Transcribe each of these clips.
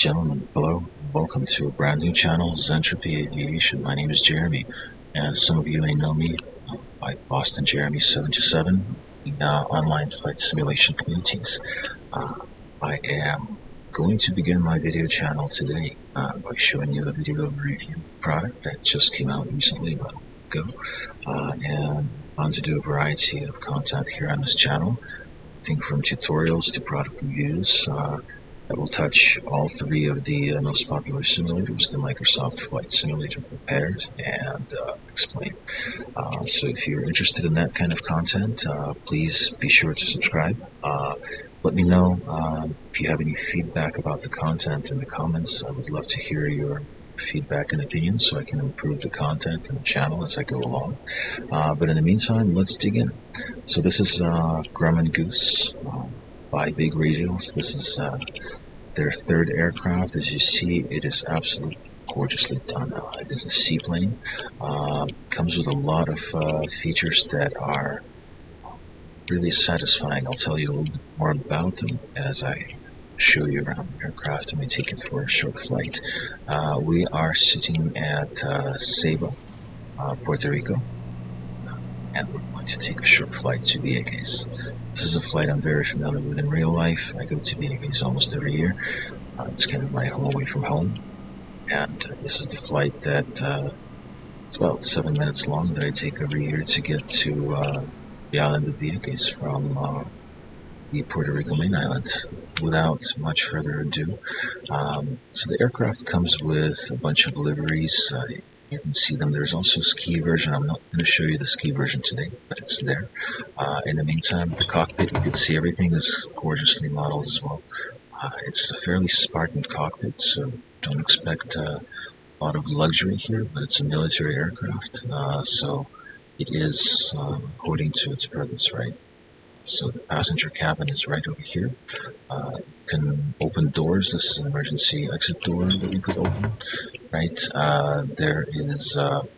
Gentlemen, hello. Welcome to a brand new channel, Zentropy Aviation. My name is Jeremy, and some of you may know me by Boston Jeremy 727 in online flight simulation communities. I am going to begin my video channel today by showing you a video review product that just came out recently, about a week ago, and I want to do a variety of content here on this channel, everything from tutorials to product reviews. That will touch all three of the most popular simulators, the Microsoft Flight Simulator Prepared and Explain. So if you're interested in that kind of content, please be sure to subscribe. Let me know if you have any feedback about the content in the comments. I would love to hear your feedback and opinions so I can improve the content and the channel as I go along. But in the meantime, let's dig in. So this is Grumman Goose by Big Radials. This is their third aircraft. As you see, it is absolutely gorgeously done. It is a seaplane. Comes with a lot of features that are really satisfying. I'll tell you a little bit more about them as I show you around the aircraft and we take it for a short flight. We are sitting at Ceiba, Puerto Rico, and we're going to take a short flight to Vieques. This is a flight I'm very familiar with in real life. I go to Vieques almost every year. It's kind of my home away from home. And this is the flight that it's about 7 minutes long that I take every year to get to the island of Vieques from the Puerto Rico main island. Without much further ado, so the aircraft comes with a bunch of liveries. You can see them. There's also a ski version. I'm not going to show you the ski version today, but it's there. In the meantime, the cockpit, you can see everything is gorgeously modeled as well. It's a fairly Spartan cockpit, so don't expect a lot of luxury here, but it's a military aircraft, so it is according to its purpose, right? So the passenger cabin is right over here. You can open doors. This is an emergency exit door that you could open, right? There is okay,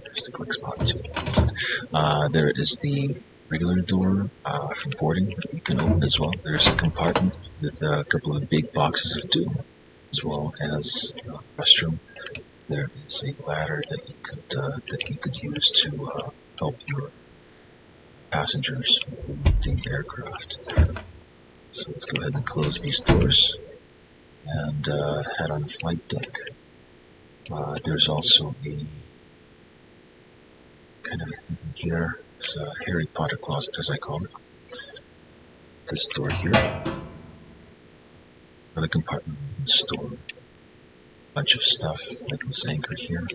there's the click spot too. There is the regular door for boarding that you can open as well. There's a compartment with a couple of big boxes of food, as well as a restroom. There is a ladder that you could use to help your passengers with the aircraft. So let's go ahead and close these doors and head on the flight deck. There's also a kind of hidden here. It's a Harry Potter closet, as I call it. This door here. Another compartment you can store a bunch of stuff, like this anchor here.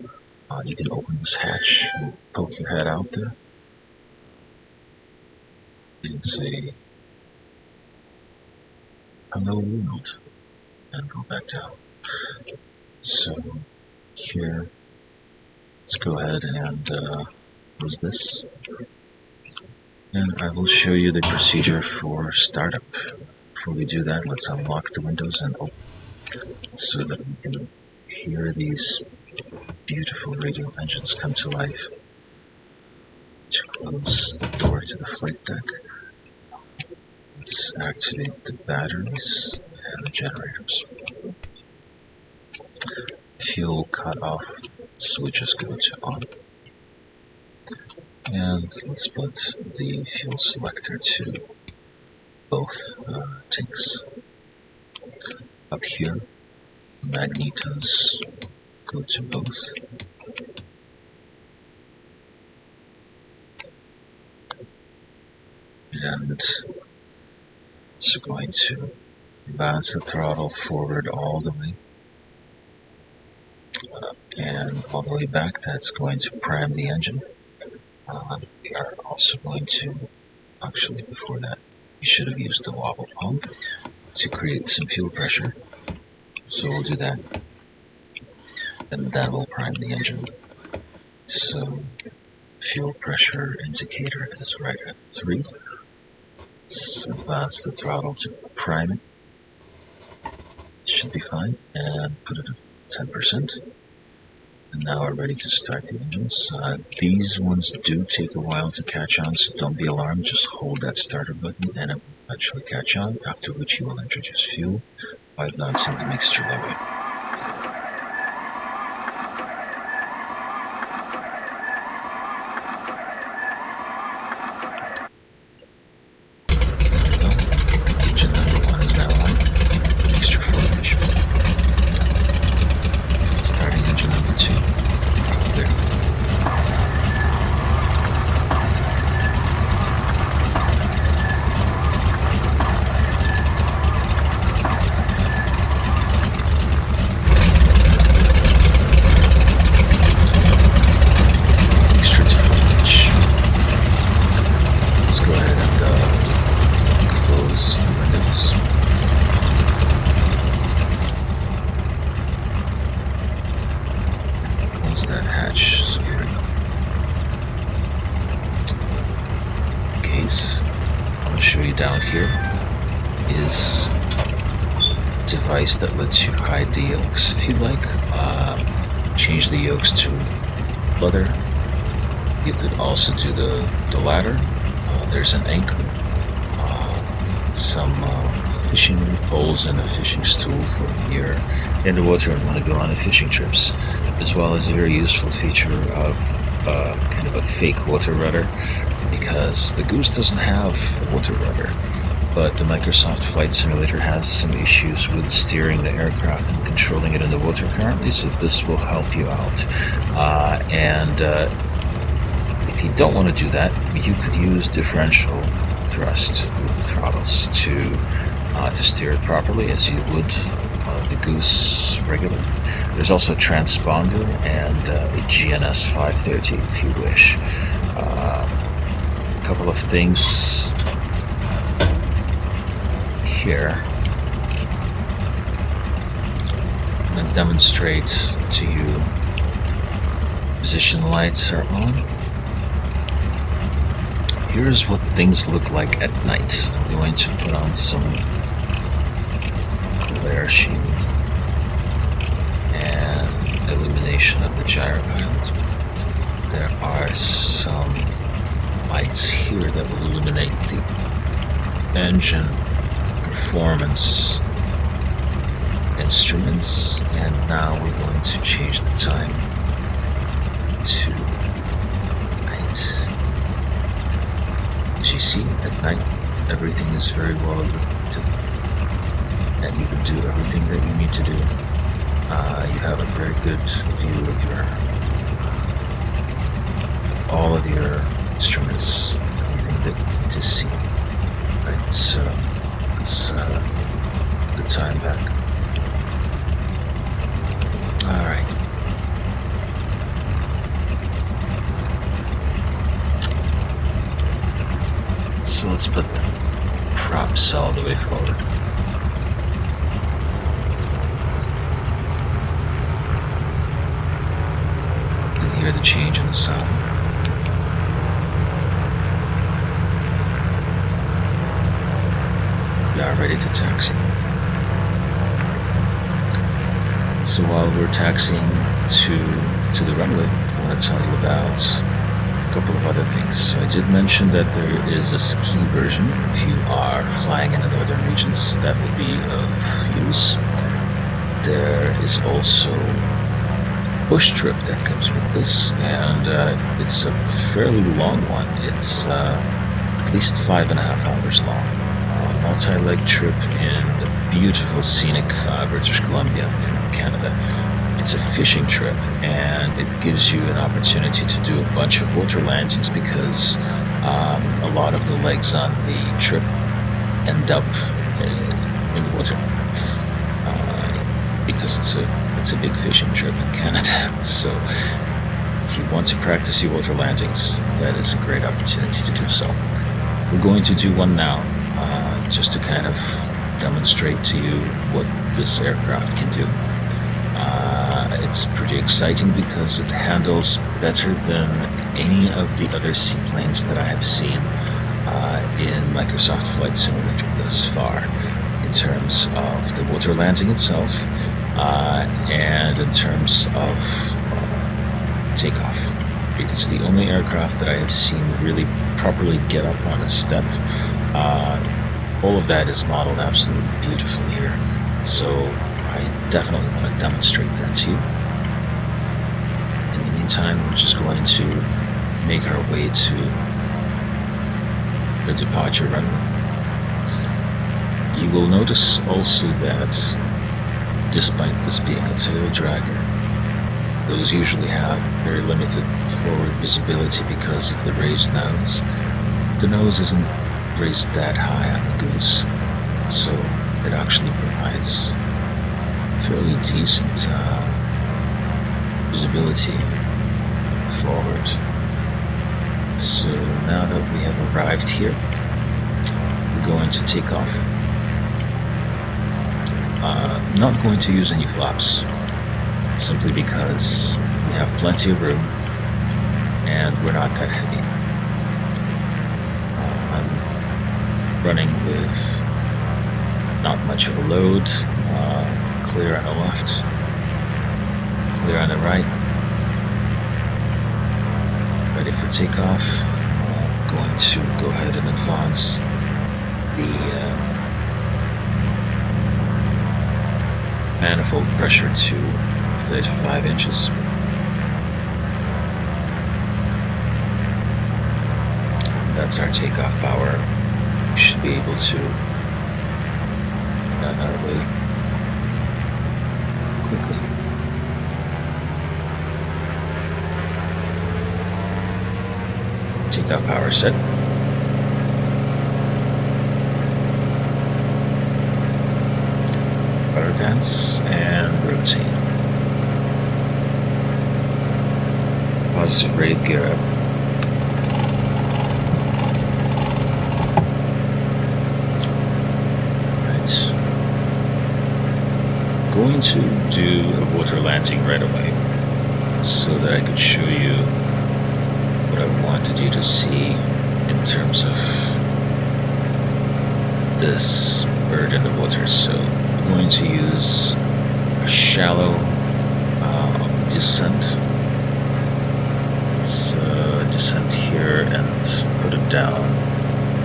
You can open this hatch and poke your head out there. It's a hello world, and go back down. So here, let's go ahead and close this, and I will show you the procedure for startup. Before we do that, let's unlock the windows and open so that we can hear these beautiful radial engines come to life. To close the door to the flight deck, let's activate the batteries and the generators. Fuel cutoff switches go to on. And let's put the fuel selector to both tanks. Up here, magnetos go to both. And so going to advance the throttle forward all the way and all the way back. That's going to prime the engine. We are also going to, actually before that, we should have used the wobble pump to create some fuel pressure. So we'll do that, and that will prime the engine. So fuel pressure indicator is right at 3. Let's advance the throttle to prime it. Should be fine, and put it at 10%. And now we're ready to start the engines. These ones do take a while to catch on, so don't be alarmed. Just hold that starter button and it will eventually catch on, after which you will introduce fuel by advancing the mixture level. Engine number 1 is now on. Mixture formation. Starting engine number 2. Clear. That hatch, so here we go. Case, I'm going to show you down here, is a device that lets you hide the yokes if you like. Change the yokes to leather. You could also do the latter. There's an anchor, some fishing poles and a fishing stool for when you're in the water and want to go on fishing trips, as well as a very useful feature of kind of a fake water rudder, because the Goose doesn't have a water rudder, but the Microsoft Flight Simulator has some issues with steering the aircraft and controlling it in the water currently, so this will help you out. If you don't want to do that, you could use differential thrust with the throttles to steer it properly, as you would the Goose regular. There's also a transponder and a GNS 530 if you wish. A couple of things here. I'm going to demonstrate to you. Position lights are on. Here's what things look like at night. I'm going to put on some glare shield and illumination of the Gyro Pilot. There are some lights here that will illuminate the engine performance instruments, and now we're going to change the time to night. As you see, at night everything is very well lit, and you can do everything that you need to do. You have a very good view of all of your instruments, everything that you need to see. Right, so let's the time back. Alright. So let's put the props all the way forward. You can hear the change in the sound. We are ready to taxi. So while we're taxiing to the runway, I want to tell you about a couple of other things. So I did mention that there is a ski version. If you are flying in the northern regions, that would be of use. There is also a bush trip that comes with this, and it's a fairly long one. It's at least 5.5 hours long. A multi-leg trip in the beautiful scenic British Columbia in Canada. It's a fishing trip, and it gives you an opportunity to do a bunch of water landings, because a lot of the legs on the trip end up in the water, because it's a big fishing trip in Canada. So if you want to practice your water landings, that is a great opportunity to do so. We're going to do one now, just to kind of demonstrate to you what this aircraft can do. It's pretty exciting because it handles better than any of the other seaplanes that I have seen in Microsoft Flight Simulator thus far, in terms of the water landing itself, and in terms of takeoff. It's the only aircraft that I have seen really properly get up on a step all of that is modeled absolutely beautiful here, so I definitely want to demonstrate that to you. In the meantime, we're just going to make our way to the departure runway. You will notice also that despite this being a tail dragger, those usually have very limited forward visibility because of the raised nose. The nose isn't raised that high on the Goose, so it actually provides fairly decent visibility forward. So now that we have arrived here, we're going to take off. Not going to use any flaps, simply because we have plenty of room and we're not that heavy. I'm running with not much of a load, clear on the left, clear on the right, ready for takeoff. I'm going to go ahead and advance the manifold pressure to 35 inches. That's our takeoff power. We should be able to run our way quickly. Takeoff power set. Rudder dance and rotate. Positive rate gear up. Right. Going to do a water landing right away so that I could show you what I wanted you to see in terms of this bird in the water. So I'm going to use a shallow descent. Let's descend here and put it down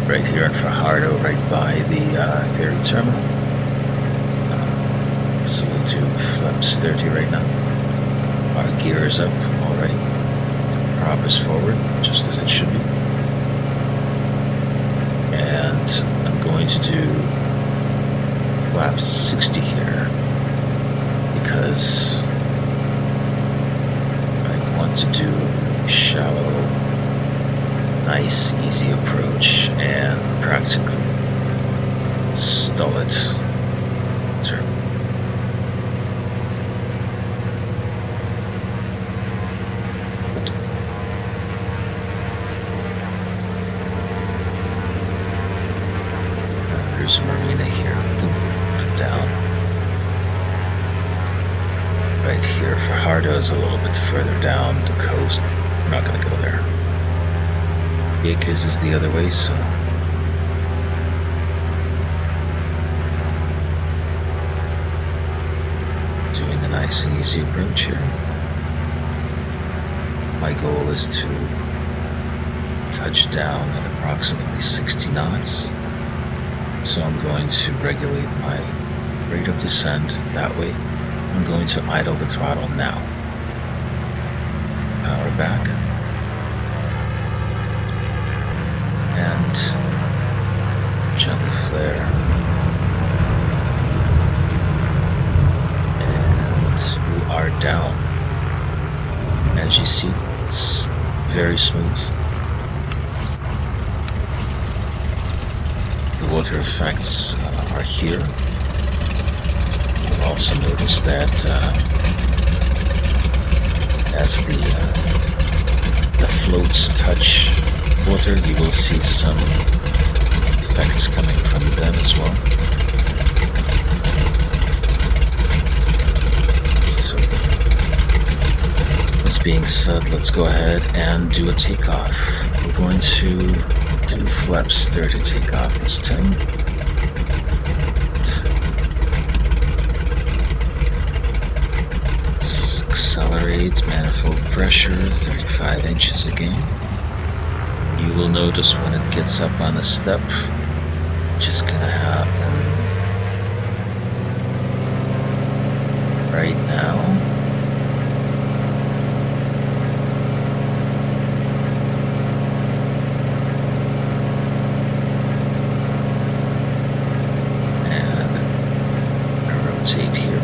right here in Fajardo, right by the ferry terminal. So we'll do flaps 30 right now. Our gear is up already. Prop is forward, just as it should be. And I'm going to do flaps 60 here because I want to do a shallow, nice, easy approach and practically stall it. Turn. There's a marina here. Put it down. Right here. Fajardo is a little bit further down the coast. We're not going to go there. Vieques is the other way, so doing a nice and easy approach here. My goal is to touch down at approximately 60 knots. So I'm going to regulate my rate of descent that way. I'm going to idle the throttle now. Power back. And gently flare. And we are down. As you see, it's very smooth. The water effects are here. You'll also notice that as the floats touch water, you will see some effects coming from them as well. So, this being said, let's go ahead and do a takeoff. We're going to do flaps 30 takeoff this time. Let's accelerate, manifold pressure, 35 inches again. You will notice when it gets up on a step, just gonna happen right now. And I rotate here.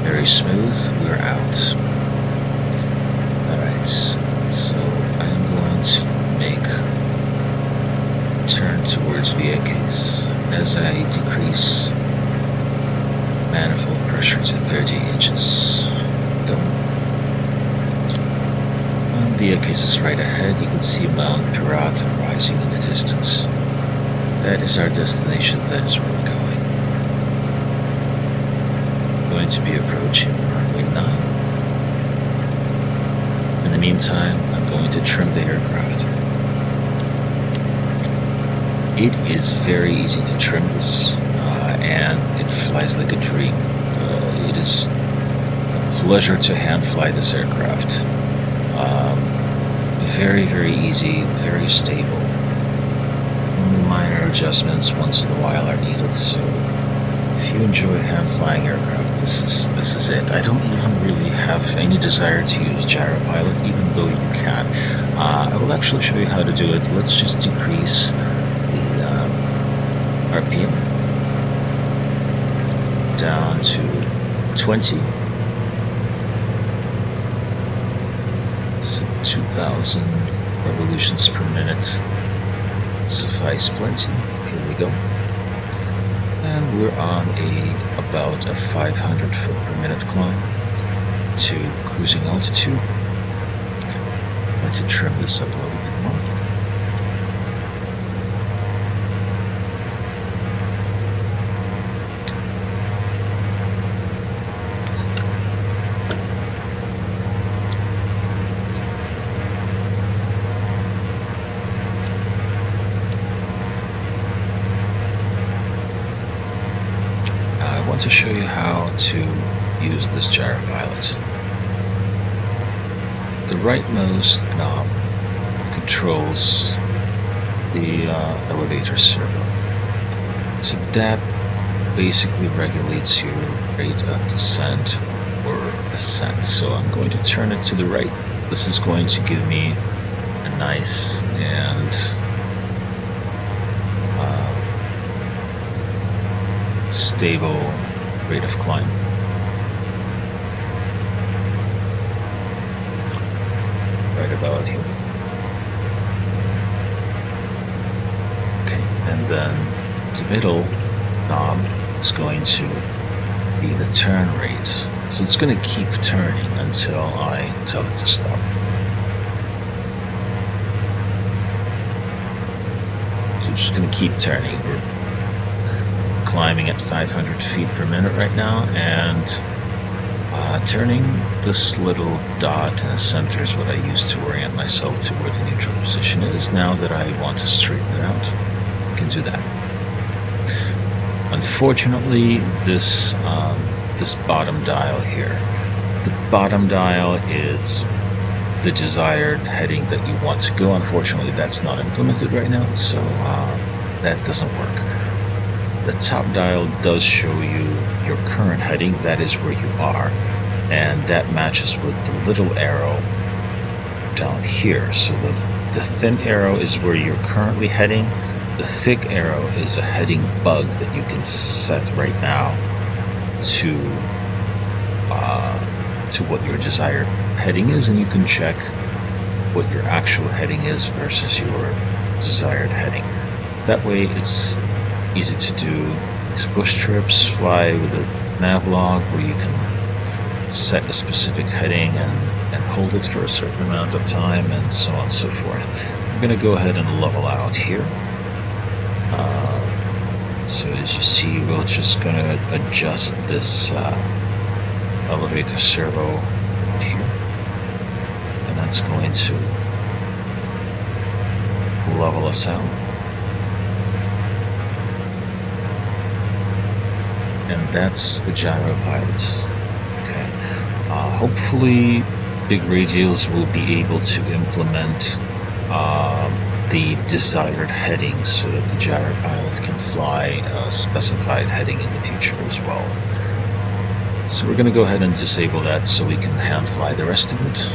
Very smooth. We're out. Alright, so I'm going to make a turn towards Vieques as I decrease manifold pressure to 30 inches. Go. And Vieques is right ahead. You can see Mount Pirata rising in the distance. That is our destination. That is where we're going. Going to be approaching runway 9. In the meantime, I'm going to trim the aircraft. It is very easy to trim this, and it flies like a dream. It is a pleasure to hand fly this aircraft. Very, very easy, very stable. Only minor adjustments once in a while are needed, so if you enjoy hand flying aircraft, this is it. I don't even really have any desire to use Gyro Pilot, even though you can. I will actually show you how to do it. Let's just decrease the RPM down to 20. So 2,000 revolutions per minute suffice plenty. Here we go. And we're on about a 500 foot per minute climb to cruising altitude. I'm going to trim this up a little bit more. I want to show you how to use this Gyro Pilot. The rightmost knob controls the elevator servo. So that basically regulates your rate of descent or ascent. So I'm going to turn it to the right. This is going to give me a nice and stable rate of climb. Right about here. Okay, and then the middle knob is going to be the turn rate. So it's going to keep turning until I tell it to stop. So it's just going to keep turning. We're climbing at 500 feet per minute right now, and turning this little dot in the center is what I use to orient myself to where the neutral position is. Now that I want to straighten it out, I can do that. Unfortunately, this bottom dial here, the bottom dial is the desired heading that you want to go. Unfortunately, that's not implemented right now, so that doesn't work. The top dial does show you your current heading. That is where you are, and that matches with the little arrow down here. So the thin arrow is where you're currently heading. The thick arrow is a heading bug that you can set right now to what your desired heading is, and you can check what your actual heading is versus your desired heading. That way it's easy to do these bush trips, fly with a navlog where you can set a specific heading and hold it for a certain amount of time, and so on and so forth. I'm going to go ahead and level out here. So as you see, we're just going to adjust this elevator servo here, and that's going to level us out. And that's the Gyro Pilot. Okay. Hopefully, big radials will be able to implement the desired heading so that the gyro pilot can fly a specified heading in the future as well. So we're going to go ahead and disable that so we can hand fly the rest of it.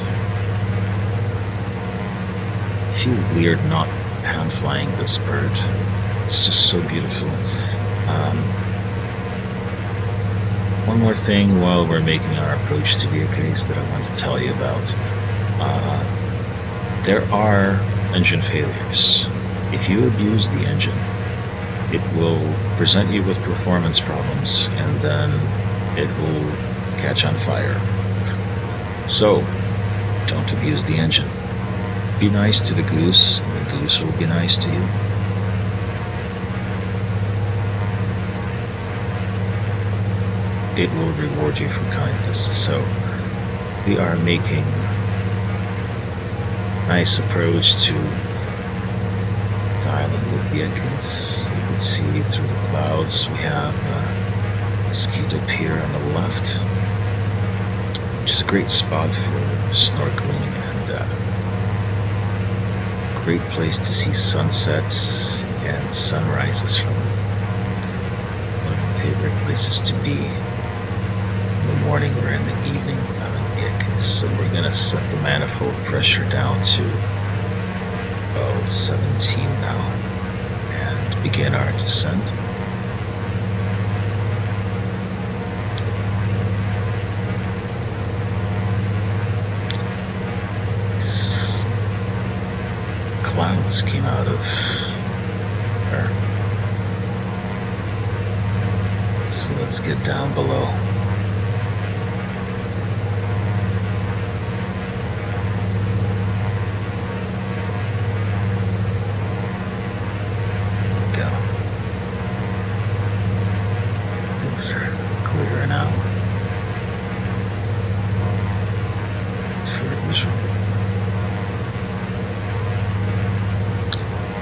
I feel weird not hand flying this bird. It's just so beautiful. One more thing while we're making our approach to Vieques that I want to tell you about. There are engine failures. If you abuse the engine, it will present you with performance problems, and then it will catch on fire. So, don't abuse the engine. Be nice to the Goose, and the Goose will be nice to you. It will reward you for kindness. So, we are making a nice approach to the island of Vieques. You can see through the clouds we have a mosquito pier on the left, which is a great spot for snorkeling and a great place to see sunsets and sunrises from. One of my favorite places to be in the morning or in the evening out in Vieques. So we're going to set the manifold pressure down to, oh, it's 17 now, and begin our descent. Clouds came out of her. So let's get down below. Go. Things are clearer now. For visual.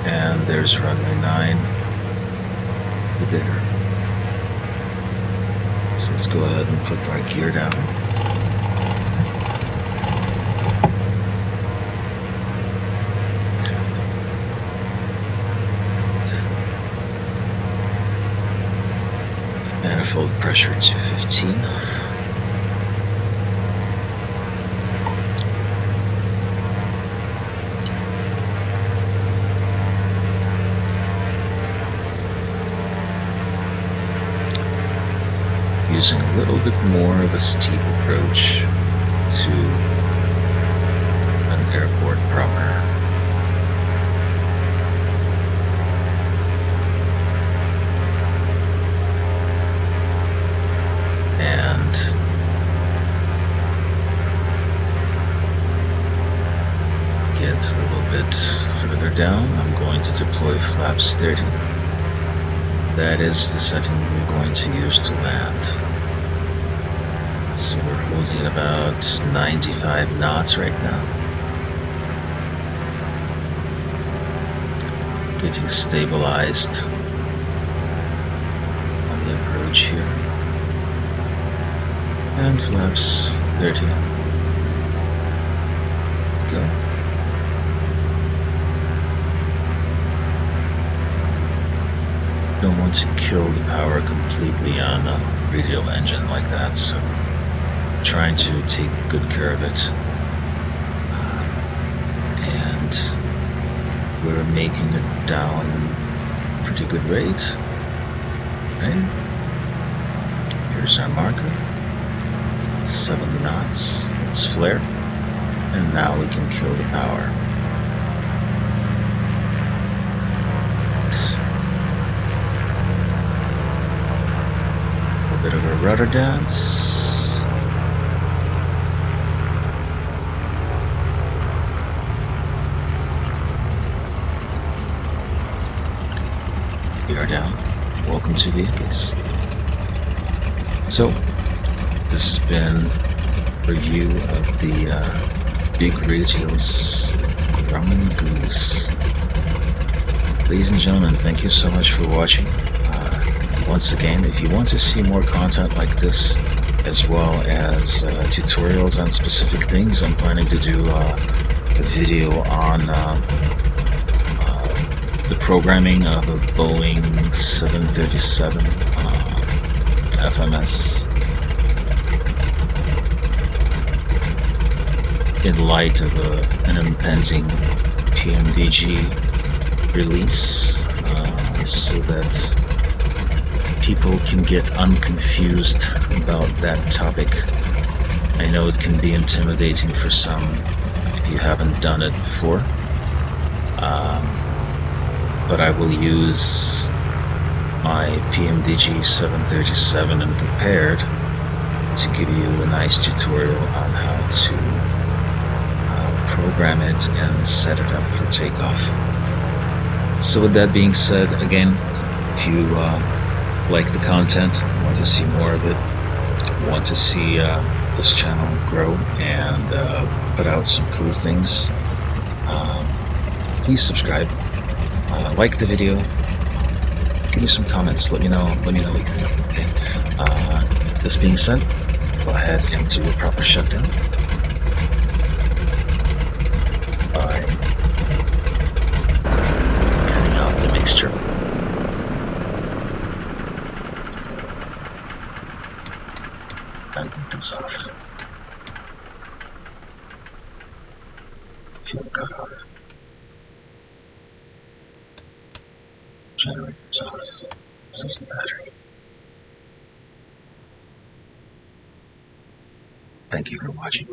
And there's runway 9. We did her. So let's go ahead and put our gear down. Manifold pressure to 15. Using a little bit more of a steep approach to an airport proper. And get a little bit further down. I'm going to deploy flaps 30. That is the setting we're going to use to land. So we're holding at about 95 knots right now. Getting stabilized on the approach here. And flaps 30. Go. Don't want to kill the power completely on a radial engine like that, so trying to take good care of it. And we're making it down at a pretty good rate. Right? Here's our marker. 70 knots. Let's flare. And now we can kill the power. Bit of a rudder dance. We are down. Welcome to Vieques. So, this has been a review of the big Radials Grumman Goose. Ladies and gentlemen, thank you so much for watching. Once again, if you want to see more content like this, as well as tutorials on specific things, I'm planning to do a video on the programming of a Boeing 737 FMS in light of an impending PMDG release, so that people can get unconfused about that topic. I know it can be intimidating for some if you haven't done it before, but I will use my PMDG 737 and Prepared to give you a nice tutorial on how to program it and set it up for takeoff. So with that being said, again, if you like the content, want to see more of it, want to see this channel grow and put out some cool things, please subscribe, like the video, give me some comments, let me know what you think. Okay. This being said, go ahead and do a proper shutdown by cutting off the mixture. And goes off. Fuel cutoff. Generator's off. So's the battery. Thank you for watching.